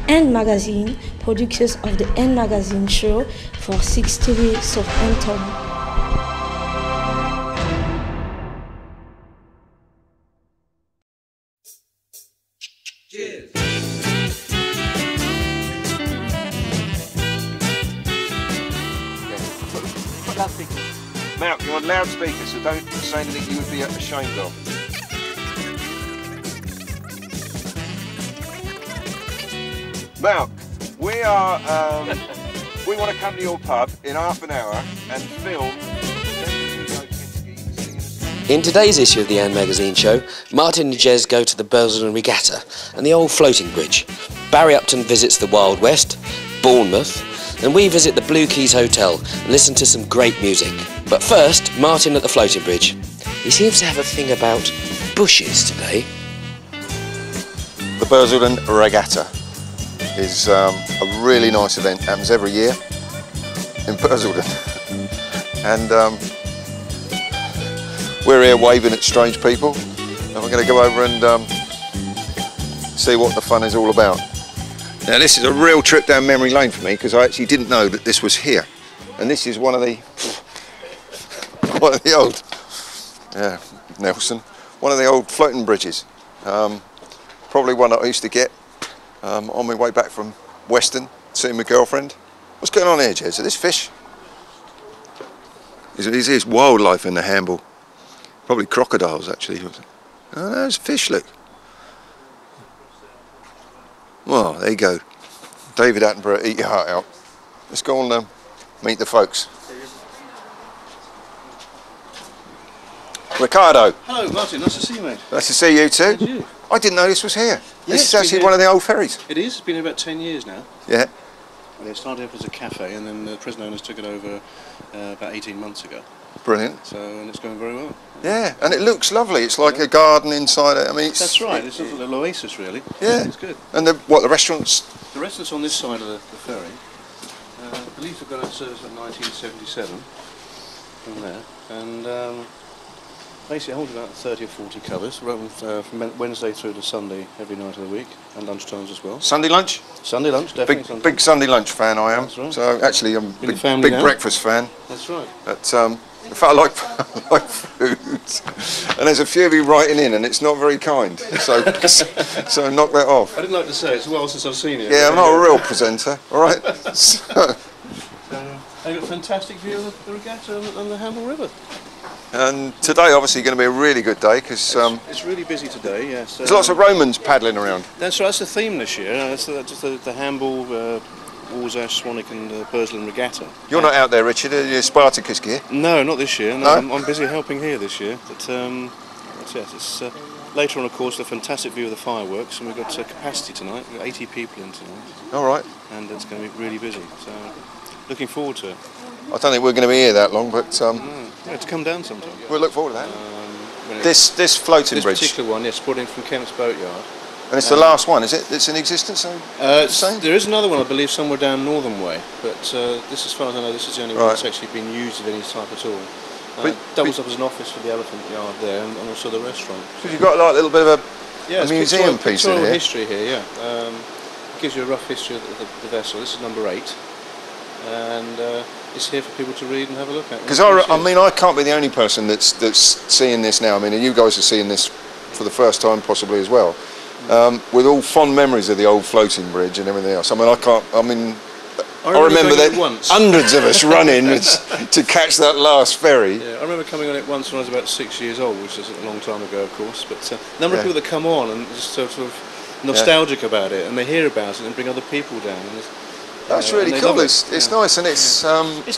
End Magazine, producers of the End Magazine show for 6 TV Southampton. Cheers. Put loudspeaker. Now, you're on loudspeaker, so don't say anything you would be ashamed of. Malc, we want to come to your pub in half an hour and film. In today's issue of the End Magazine show, Martin and Jez go to the Bursland Regatta and the old floating bridge. Barry Upton visits the Wild West, Bournemouth, and we visit the Blue Keys Hotel and listen to some great music. But first, Martin at the floating bridge. He seems to have a thing about bushes today. The Bursland Regatta is a really nice event. It happens every year in Bursland. And we're here waving at strange people, and we're going to go over and see what the fun is all about. Now this is a real trip down memory lane for me, because I actually didn't know that this was here. And this is one of the old, Nelson, one of the old floating bridges. Probably one that I used to get on my way back from Weston, seeing my girlfriend. What's going on here, Jez? Are this fish? Is this wildlife in the handle? Probably crocodiles, actually. Oh, there's fish, look. Well, there you go. David Attenborough, eat your heart out. Let's go and meet the folks. Ricardo. Hello, Martin. Nice to see you, mate. Nice to see you too. And you. I didn't know this was here. Yeah, this is actually one of the old ferries. It is. It's been here about 10 years now. Yeah. Well, it started off as a cafe, and then the present owners took it over about 18 months ago. Brilliant. So, and it's going very well. Yeah, and it looks lovely. It's like a garden inside it. I mean, that's right. It's a little oasis, really. Yeah. It's good. And the restaurants? The restaurant's on this side of the ferry. I believe they've got out of service in 1977 from there. And basically it holds about 30 or 40 covers, from Wednesday through to Sunday every night of the week, and lunchtimes as well. Sunday lunch? Sunday lunch, definitely. Big Sunday lunch fan I am. That's right. So actually I'm a big now. breakfast fan. That's right. But in fact I like food. And there's a few of you writing in and it's not very kind. So so knock that off. I didn't like to say it's a while since I've seen it. Yeah, I'm not a real presenter, alright? So they've got a fantastic view of the regatta and the Hamble River. And today obviously going to be a really good day because it's really busy today. Yes, there's lots of Romans paddling around. That's right. That's the theme this year. That's the Hamble, Warsash, Swanwick, and Bursland Regatta. You're not out there, Richard. Are you Spartacus gear? No, not this year. No? I'm busy helping here this year. But yes, it's later on, of course, a fantastic view of the fireworks, and we've got capacity tonight. We've got 80 people in tonight. All right. And it's going to be really busy. So looking forward to it. I don't think we're going to be here that long, but yeah, to come down sometime. We'll look forward to that. This floating bridge. This particular one, yes, brought in from Kemp's Boatyard. And it's the last one, is it? That's in existence? There is another one, I believe, somewhere down Northern Way, but this, as far as I know, this is the only one that's actually been used of any type at all. Doubles up as an office for the elephant yard there, and also the restaurant. So you've got like a little bit of a museum piece in here. History here, yeah. It gives you a rough history of the vessel. This is number 8. And it's here for people to read and have a look at. Because I mean, I can't be the only person that's seeing this now. I mean, you guys are seeing this for the first time possibly as well, with all fond memories of the old floating bridge and everything else. I mean, I remember that hundreds of us running to catch that last ferry. Yeah, I remember coming on it once when I was about 6 years old, which is a long time ago, of course. But a number of people that come on and just sort of nostalgic about it, and they hear about it and bring other people down. And that's really cool. It's nice, and it's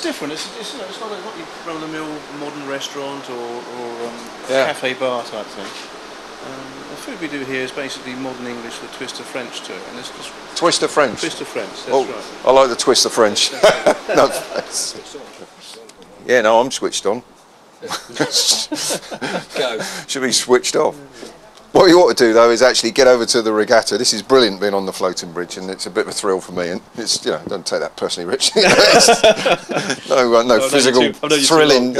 different. It's not what you run-of-the-mill modern restaurant or cafe bar type thing. The food we do here is basically modern English with a twist of French to it, and it's just twist of French. Twist of French. That's right. I like the twist of French. No, yeah, no, I'm switched on. Go. Should be switched off. What you ought to do though is actually get over to the regatta. This is brilliant being on the floating bridge, and it's a bit of a thrill for me. And it's, you know, don't take that personally, Rich. no physical thrilling.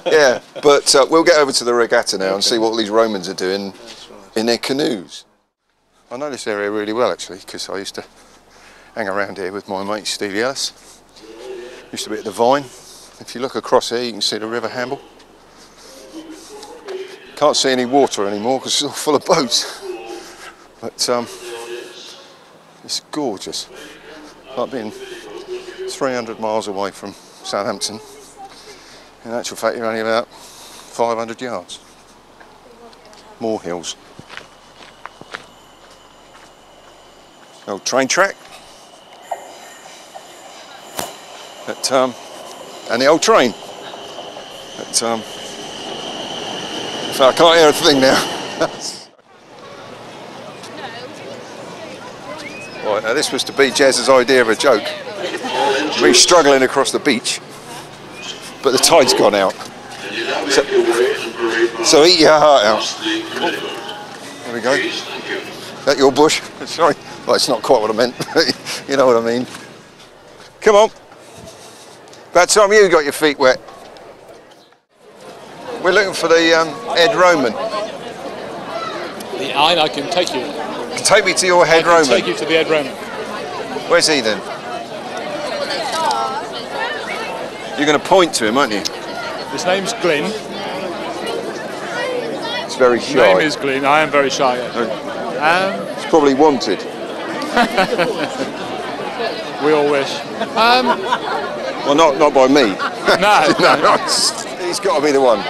Yeah, but we'll get over to the regatta now and see what all these Romans are doing in their canoes. I know this area really well actually because I used to hang around here with my mate Stevie Ellis. Used to be at the Vine. If you look across here, you can see the River Hamble. Can't see any water anymore because it's all full of boats. But it's gorgeous. Like being 300 miles away from Southampton. In actual fact, you're only about 500 yards. More hills. Old train track. And the old train. So I can't hear a thing now. Right, now this was to be Jez's idea of a joke. We're struggling across the beach, but the tide's gone out. So eat your heart out. There we go. Is that your bush? Sorry. Well, it's not quite what I meant. You know what I mean. Come on. About time you got your feet wet. We're looking for the head Roman. I can take you. Take me to your head Roman. Take you to the head Roman. Where's he then? You're going to point to him, aren't you? His name's Glyn. It's very shy. His name is Glyn. I am very shy. It's probably wanted. We all wish. Well, not by me. No. No, he's got to be the one.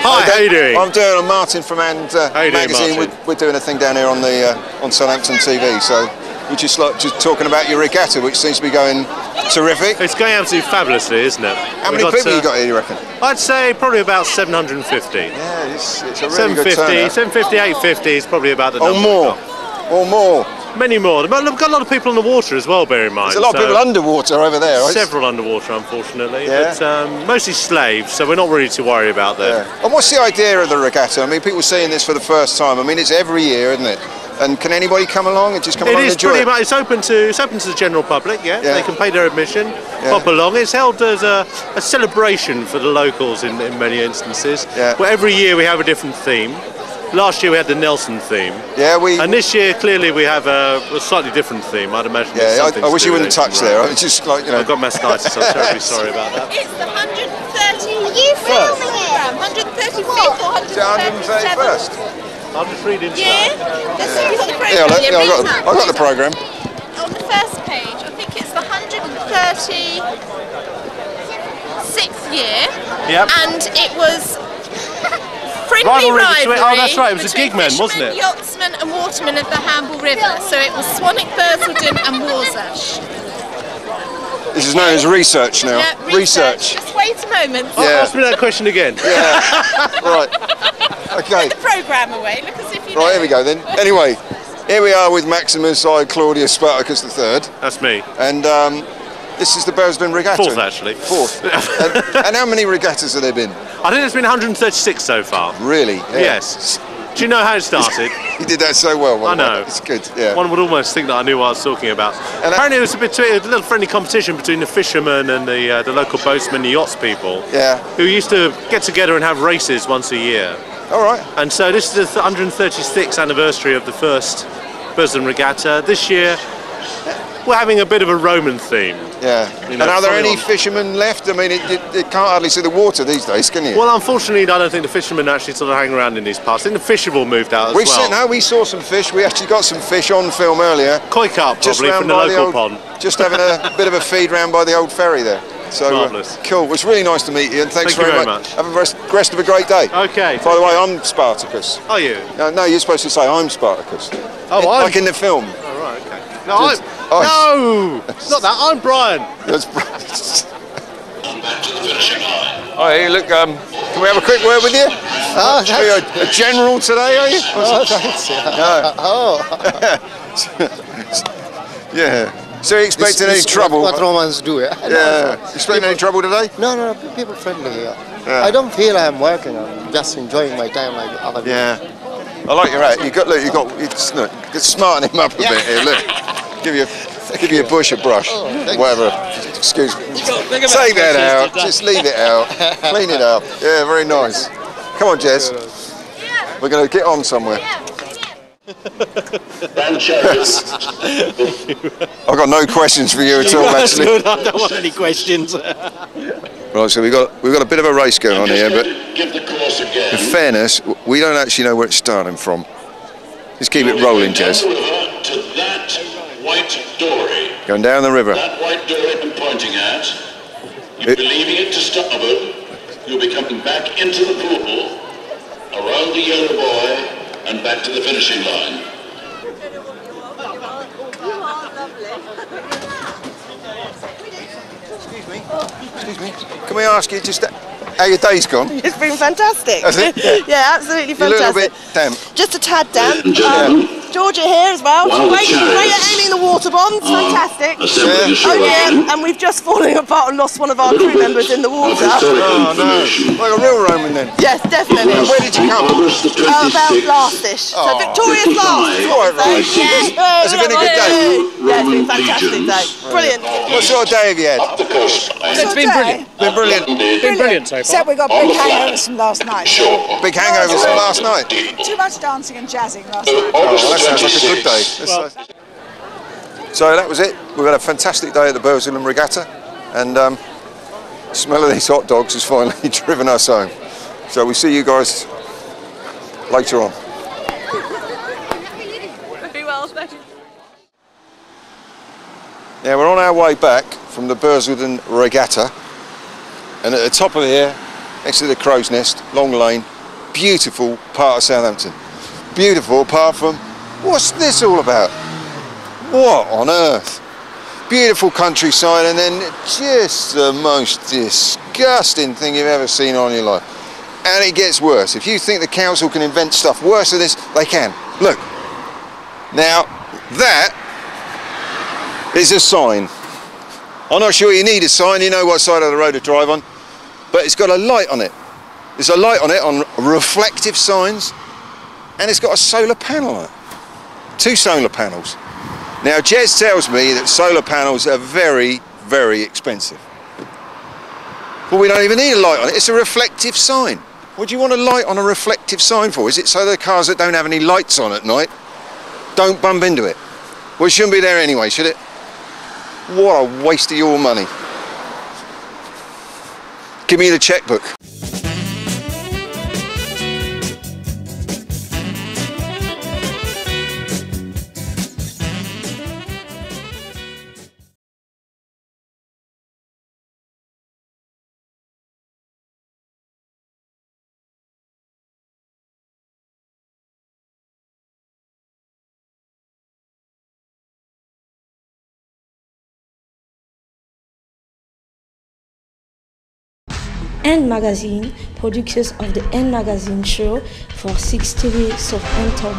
Hi, how you doing? I'm Martin from And Magazine. We're doing a thing down here on Southampton TV. So we're just talking about your regatta, which seems to be going terrific. It's going absolutely fabulously, isn't it? How many people you got here, you reckon? I'd say probably about 750. Yeah, it's a really good turnout. 750, 850 is probably about the number. Or more. Many more. We've got a lot of people in the water as well, bear in mind. There's a lot of people underwater over there, right? Several underwater, unfortunately. Yeah. But mostly slaves, so we're not really to worry about them. Yeah. And what's the idea of the regatta? I mean, people seeing this for the first time. I mean, it's every year, isn't it? And can anybody come along and just come along and enjoy it? It is pretty much. It's open to the general public. Yeah. They can pay their admission, pop along. It's held as a celebration for the locals in many instances. Yeah. Where every year we have a different theme. Last year we had the Nelson theme. Yeah, and this year clearly we have a slightly different theme. I'd imagine. Yeah, I wish you wouldn't touch there. It's just like, you know. I've got mastitis, so I'm terribly sorry about that. It's the 131st. 135th or 131st? I'll just read inside. Yeah, you've got the programme. I got the programme. On the first page, I think it's the 136th year. Yep. And it was friendly rivalry. Oh, that's right. It was a gigman, wasn't it? Yachtsmen and watermen of the Hamble River. So it was Swanwick, Bursledon and Warsash. This is known as research now. Yeah, research. Just wait a moment. Ask me that question again. Yeah. Right. Okay. Put the programme away. Look as if you Right, here we go then. Anyway, here we are with Maximus I Claudius Spartacus III. That's me. And this is the Bursledon Regatta. Fourth, actually. Fourth. and how many regattas have there been? I think there's been 136 so far. Really? Yeah. Yes. Do you know how it started? You did that so well. I know. It's good, yeah. One would almost think that I knew what I was talking about. And apparently it was a little friendly competition between the fishermen and the local boatmen, the yachts people. Yeah. Who used to get together and have races once a year. All right. And so this is the 136th anniversary of the first Bursledon Regatta. This year we're having a bit of a Roman theme. Yeah. You know, and are there any fishermen left? I mean, you can't hardly see the water these days, can you? Well, unfortunately, I don't think the fishermen actually sort of hang around in these parts. I think the fish have all moved out as well. We saw some fish. We actually got some fish on film earlier. Koi carp, probably, from the local pond. Just having a bit of a feed round by the old ferry there. So marvellous. Cool. It was really nice to meet you, and thanks Thank you very much. Have a rest of a great day. Okay. By the way, I'm Spartacus. Are you? No, you're supposed to say I'm Spartacus. Oh, like in the film. Oh, right, okay. No, no, not that. I'm Brian. That's Brian. Oh, hey, look. Can we have a quick word with you? Are you a general today? Are you? Oh, thanks. No. Yeah. So you expecting any trouble? What Romans do, yeah. Yeah. Expecting any trouble today? No, people friendly here. Yeah. I don't feel I'm working. I'm just enjoying my time like other people. Yeah. I like your hat. It's smarten him up a bit here. Look, give you a bush a brush, whatever. Excuse me. Take that out. Just leave it out. Clean it up. Yeah, very nice. Come on, Jez. We're going to get on somewhere. I've got no questions for you at all, That's actually. good. I don't want any questions. Right, so we've got a bit of a race going on here, but in fairness, we don't actually know where it's starting from. Just keep it rolling, Jez. To that white dory. Going down the river. That white dory I'm pointing at. You'll be leaving it to starboard. You'll be coming back into the pool, around the yellow buoy, and back to the finishing line. Excuse me. Can we ask you just how your day's gone? It's been fantastic. Has it? Yeah, absolutely You're fantastic. a little bit damp. Just a tad damp. Yeah. Georgia here as well. Great at aiming the water bombs. Fantastic. Oh yeah, and we've just fallen apart and lost one of our crew members in the water. Oh no. Like a real Roman then? Yes, definitely. And where did you come? About last-ish. So victorious last. Has it been a good day? Yeah, it's been a fantastic day. Brilliant. What sort of day have you had? It's been brilliant. Been brilliant. Been brilliant so far. Except we got big hangovers from last night. Big hangovers from last night? Too much dancing and jazzing last night. Oh, well, that sounds like a good day. So that was it. We've had a fantastic day at the Burslem Regatta, and the smell of these hot dogs has finally driven us home. So we'll see you guys later on. Very well, thank you. Now we're on our way back from the Burslem Regatta, and at the top of here, next to the Crow's Nest, Long Lane, beautiful part of Southampton. Beautiful apart from, what's this all about? What on earth? Beautiful countryside, and then just the most disgusting thing you've ever seen on your life. And it gets worse. If you think the council can invent stuff worse than this, they can. Look. Now, that is a sign. I'm not sure you need a sign, you know what side of the road to drive on, but it's got a light on it. There's a light on it on reflective signs, and it's got a solar panel on it. 2 solar panels. Now, Jez tells me that solar panels are very, very expensive. Well, we don't even need a light on it. It's a reflective sign. What do you want a light on a reflective sign for? Is it so the cars that don't have any lights on at night don't bump into it? Well, it shouldn't be there anyway, should it? What a waste of your money. Give me the checkbook. End Magazine, producers of the End Magazine show for 6 TV Southampton.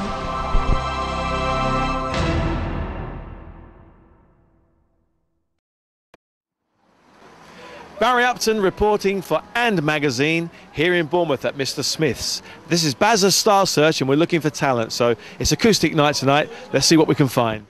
Barry Upton reporting for And Magazine here in Bournemouth at Mr. Smith's. This is Bazza's Star Search and we're looking for talent, so it's acoustic night tonight. Let's see what we can find.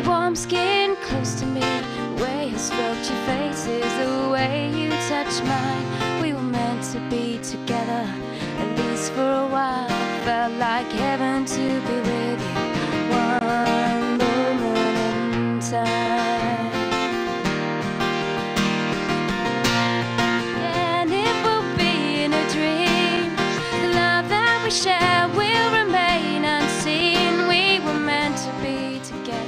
Warm skin close to me, the way I stroked your face is the way you touch mine. We were meant to be together, at least for a while. Felt like heaven to be with you, one moment in time. And it will be in a dream, the love that we share will remain unseen. We were meant to be together.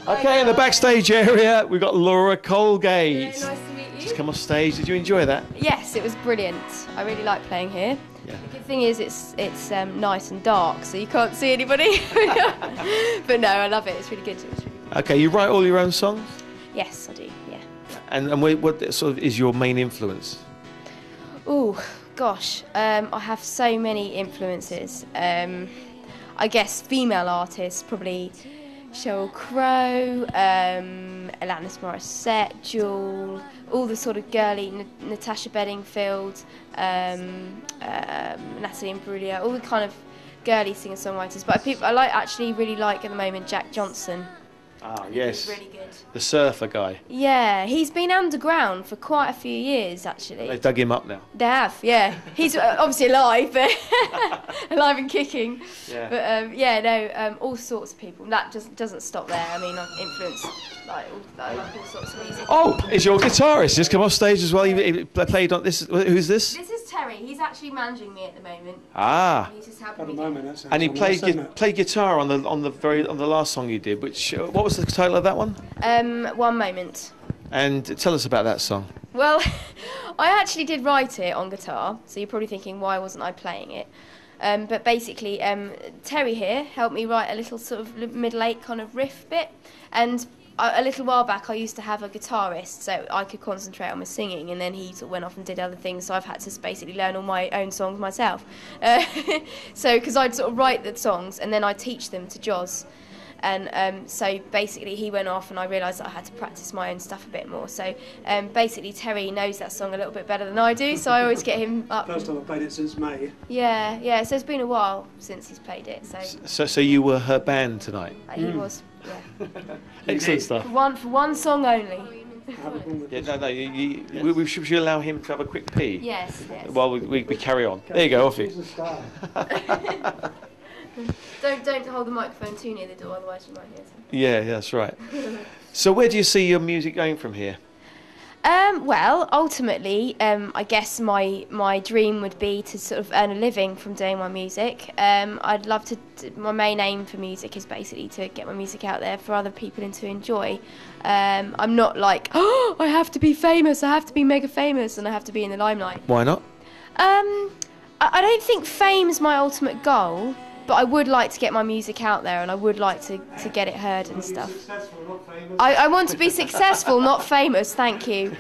Okay, in the backstage area, we've got Laura Colgate. Hello, nice to meet you. Just come off stage. Did you enjoy that? Yes, it was brilliant. I really like playing here. Yeah. The good thing is it's nice and dark, so you can't see anybody. But no, I love it. It's really good. Okay, you write all your own songs? Yes, I do, yeah. And what sort of is your main influence? Oh, gosh. I have so many influences. I guess female artists probably Sheryl Crow, Alanis Morissette, Jewel, all the sort of girly, Natasha Bedingfield, Natalie Imbruglia, all the kind of girly singer-songwriters. But I actually really like at the moment Jack Johnson. Ah, yes. He's really good. The surfer guy. Yeah, he's been underground for quite a few years, actually. They've dug him up now. They have, yeah. He's obviously alive, but alive and kicking. Yeah. But all sorts of people. That just doesn't stop there. I mean, I've influenced like all sorts of music. Oh, is your guitarist just come off stage as well? He played on this. Who's this? This is Terry. He's actually managing me at the moment. Ah. He's just helping me. And he played guitar on the last song you did. Which what was the title of that one? One Moment. And tell us about that song. Well, I actually did write it on guitar, so you're probably thinking, why wasn't I playing it? But basically, Terry here helped me write a little sort of middle-eight kind of riff bit, and a little while back I used to have a guitarist so I could concentrate on my singing, and then he sort of went off and did other things, so I've had to basically learn all my own songs myself. So, because I'd sort of write the songs and then I'd teach them to Joz. And so basically he went off and I realised that I had to practice my own stuff a bit more. So basically Terry knows that song a little bit better than I do, so I always get him up. First time I've played it since May. Yeah, so it's been a while since he's played it. So you were her band tonight? He was, yeah. Excellent stuff. For one song only. Yeah, we should allow him to have a quick pee. Yes. While we carry on. There you go, off you. Don't hold the microphone too near the door, otherwise you might hear something. Yeah, that's right. So where do you see your music going from here? Well, ultimately, I guess my dream would be to sort of earn a living from doing my music. I'd love to. My main aim for music is basically to get my music out there for other people and to enjoy. I'm not like, oh, I have to be famous, I have to be mega famous, and I have to be in the limelight. Why not? I don't think fame's my ultimate goal. But I would like to get my music out there, and I would like to get it heard and stuff. I want to be successful, not famous, thank you.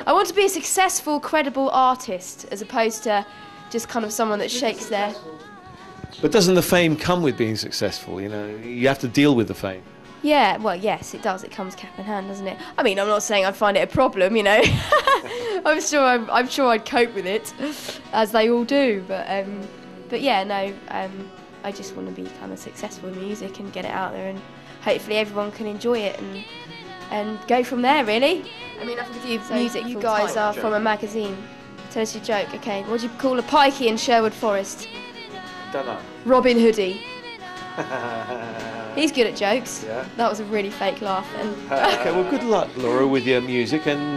I want to be a successful, credible artist, as opposed to just kind of someone that shakes their... But doesn't the fame come with being successful? You know, you have to deal with the fame. Yeah, well, yes, it does. It comes cap in hand, doesn't it? I mean, I'm not saying I'd find it a problem, you know. I'm sure I'd cope with it, as they all do, But yeah, no, I just want to be kind of successful in music and get it out there, and hopefully everyone can enjoy it and go from there, really. I mean, I can do music. You guys are from a magazine. Tell us your joke, okay? What do you call a pikey in Sherwood Forest? Don't know. Robin Hoodie. He's good at jokes. Yeah. That was a really fake laugh. Okay, well, good luck, Laura, with your music, and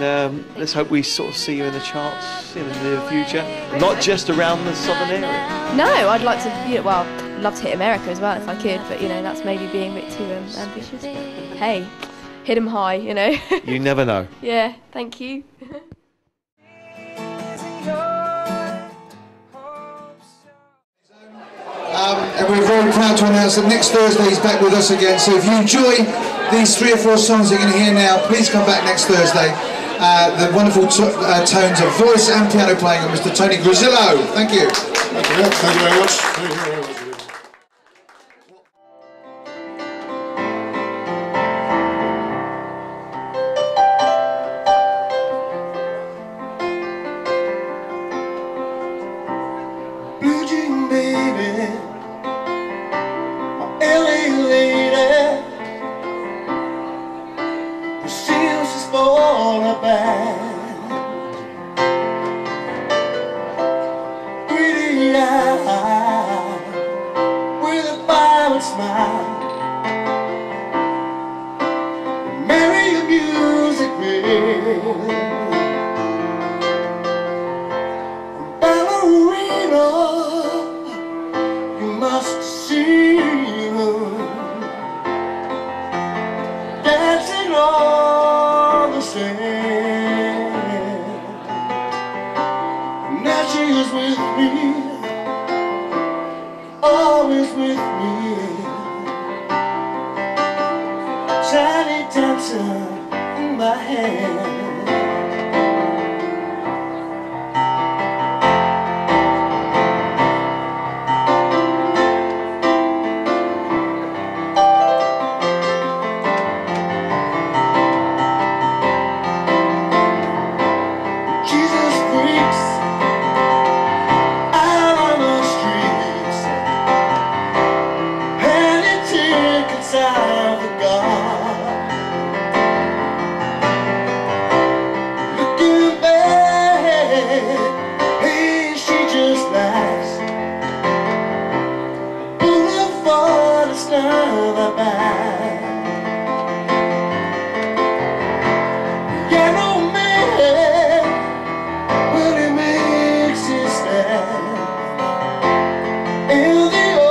let's hope we sort of see you in the charts in the near future, not just around the southern area. No, I'd like to. Well, I'd love to hit America as well if I could, but you know that's maybe being a bit too ambitious. But, hey, hit 'em high, you know. You never know. Yeah, thank you. And we're very proud to announce that next Thursday he's back with us again. So if you enjoy these 3 or 4 songs you're going to hear now, please come back next Thursday. The wonderful tones of voice and piano playing of Mr. Tony Grzillo. Thank you. Thank you very much. Thank you very much. another band. Yellow man, when he makes his stand in the old.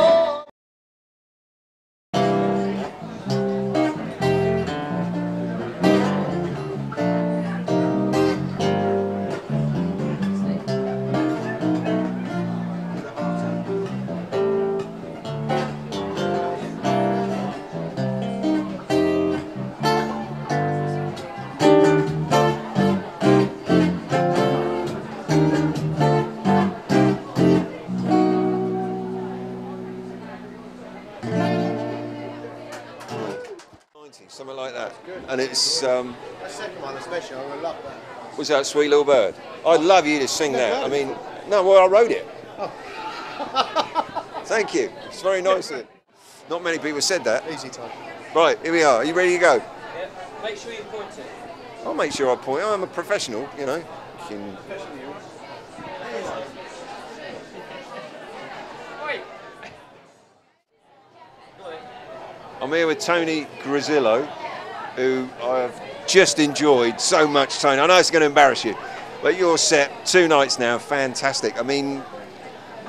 Something like that. And it's The second one especially, I love that. was that Sweet Little Bird? I'd love you to sing that. I mean, no, well, I wrote it. Oh. Thank you. It's very nice of it. Not many people said that. Easy time. Right, here we are. Are you ready to go? Yeah. Make sure you point it. I'll make sure I point. I'm a professional, you know. I'm here with Tony Grizillo, who I have just enjoyed so much, Tony. I know it's going to embarrass you, but your set, 2 nights now, fantastic. I mean,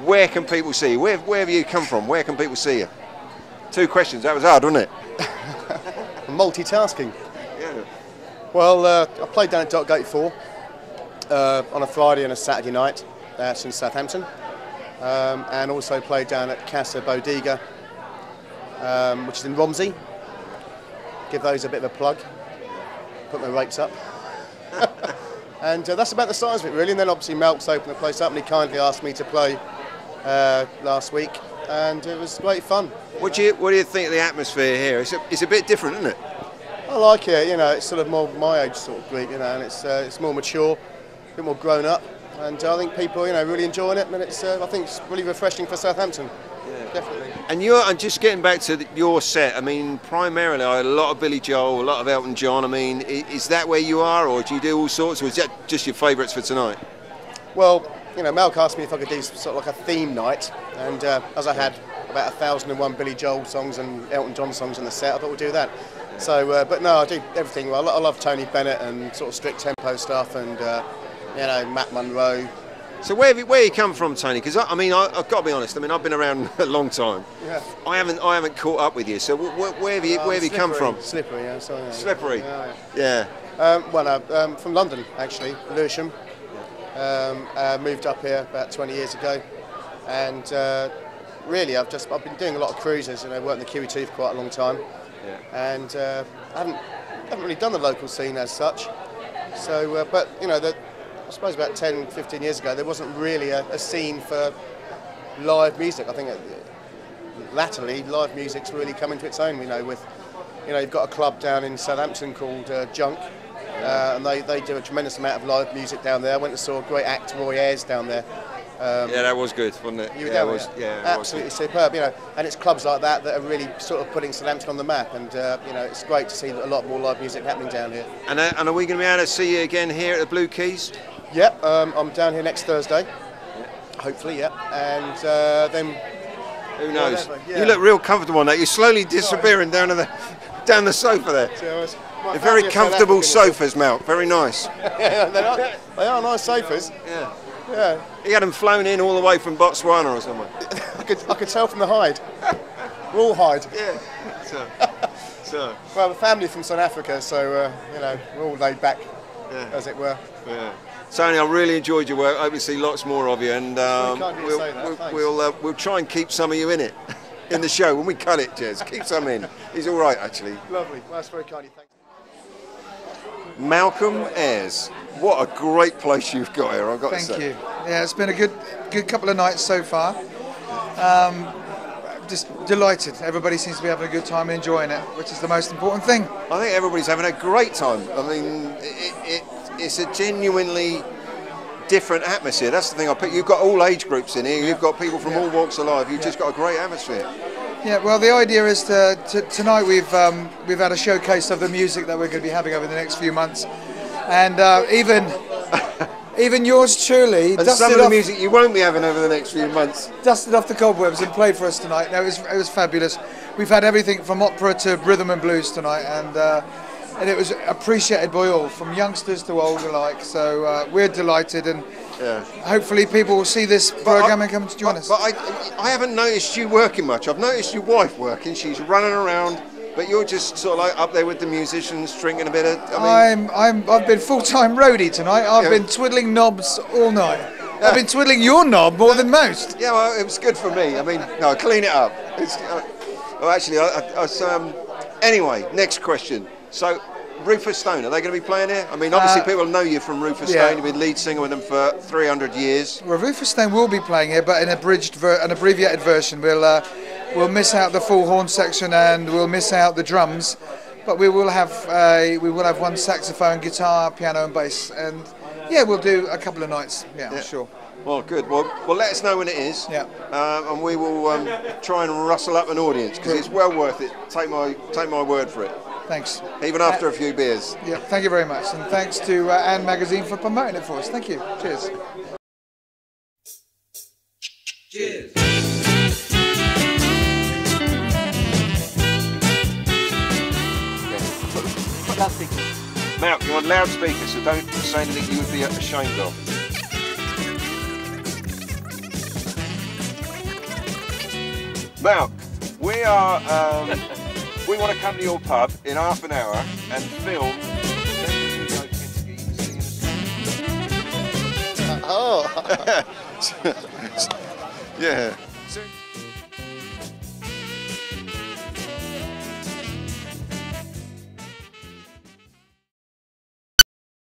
where can people see you? Where have you come from? Where can people see you? 2 questions, that was hard, wasn't it? Multitasking. Yeah. Well, I played down at Dock Gate 4 on a Friday and a Saturday night. That's in Southampton. And also played down at Casa Bodega, which is in Romsey. Give those a bit of a plug. Put my rates up. And that's about the size of it, really. And then obviously Malk's opened the place up, and he kindly asked me to play last week, and it was great fun. What do you think of the atmosphere here? It's a bit different, isn't it? I like it. You know, it's sort of more my age sort of group. You know, and it's more mature, a bit more grown up, and I think people, you know, really enjoying it. And it's I think it's really refreshing for Southampton. Yeah, definitely. And just getting back to your set, I mean, primarily a lot of Billy Joel, a lot of Elton John. I mean, is that where you are, or do you do all sorts, or is that just your favourites for tonight? Well, you know, Malk asked me if I could do sort of like a theme night, and as I had about 1,001 Billy Joel songs and Elton John songs in the set, I thought we'd do that. So, but no, I do everything. Well, I love Tony Bennett and sort of strict tempo stuff, and you know, Matt Monroe. So where you come from, Tony? Because I mean, I've got to be honest. I mean, I've been around a long time. Yeah. I haven't caught up with you. So where have you come from? Slippery, yeah. So, yeah. Slippery. Yeah. From London actually, Lewisham. Moved up here about 20 years ago, and really I've been doing a lot of cruises. You know, worked in the QE2 for quite a long time, and I haven't really done the local scene as such. So, but you know, I suppose about 10, 15 years ago, there wasn't really a scene for live music. I think latterly, live music's really come into its own. You know, you've got a club down in Southampton called Junk, and they do a tremendous amount of live music down there. I went and saw a great act, Roy Ayres, down there. Yeah, that was good, wasn't it? You were down there? Yeah, absolutely superb. You know, and it's clubs like that that are really sort of putting Southampton on the map. And you know, it's great to see a lot more live music happening down here. And are we going to be able to see you again here at the Blue Keys? Yep, I'm down here next Thursday, hopefully, yeah, and then... Who knows? Yeah. You look real comfortable on that. You're slowly disappearing down the sofa there. They're very comfortable sofas, Malk, very nice. Yeah, they are nice sofas. Yeah. Yeah. He had them flown in all the way from Botswana or somewhere. I could tell from the hide. Raw hide. Yeah. So. Well, the family from South Africa, so, you know, we're all laid back, as it were. Yeah. Tony, I really enjoyed your work. I hope to see lots more of you, and we'll try and keep some of you in it, in the show when we cut it, Jez. Keep some in. He's all right, actually. Lovely. Well, that's very kind of you. Thanks. Malcolm Ayres, what a great place you've got here. I've got to say. Thank you. Yeah, it's been a good couple of nights so far. Just delighted. Everybody seems to be having a good time and enjoying it, which is the most important thing. I think everybody's having a great time. I mean, it's a genuinely different atmosphere. That's the thing. You've got all age groups in here. You've got people from all walks of life. You've just got a great atmosphere. Yeah. Well, the idea is tonight we've had a showcase of the music that we're going to be having over the next few months, and even Even yours truly. And some of the music you won't be having over the next few months. Dusted off the cobwebs and played for us tonight. No, it was fabulous. We've had everything from opera to rhythm and blues tonight, and it was appreciated by all, from youngsters to old alike. So we're delighted, and hopefully people will see this programme and come to join us. But I haven't noticed you working much. I've noticed your wife working. She's running around. But you're just sort of like up there with the musicians, drinking a bit of. I've been full-time roadie tonight. I've been twiddling knobs all night. I've been twiddling your knob more than most. Yeah, well, it was good for me. I mean, no, clean it up. Well, actually, anyway, next question. So, Rufus Stone, are they going to be playing here? I mean, obviously people know you from Rufus Stone. You've been lead singer with them for 300 years. Well, Rufus Stone will be playing here, but in an abbreviated version. We'll miss out the full horn section and we'll miss out the drums, but we will have one saxophone, guitar, piano, and bass, and we'll do a couple of nights. Yeah, sure. Well, good. Well, let us know when it is. Yeah. And we will try and rustle up an audience because it's well worth it. Take my word for it. Thanks. Even after a few beers. Yeah. Thank you very much, and thanks to Anne Magazine for promoting it for us. Thank you. Cheers. Cheers. Malc, you're on loudspeaker, so don't say anything you would be ashamed of. Malc, we want to come to your pub in half an hour and film. Oh. Yeah.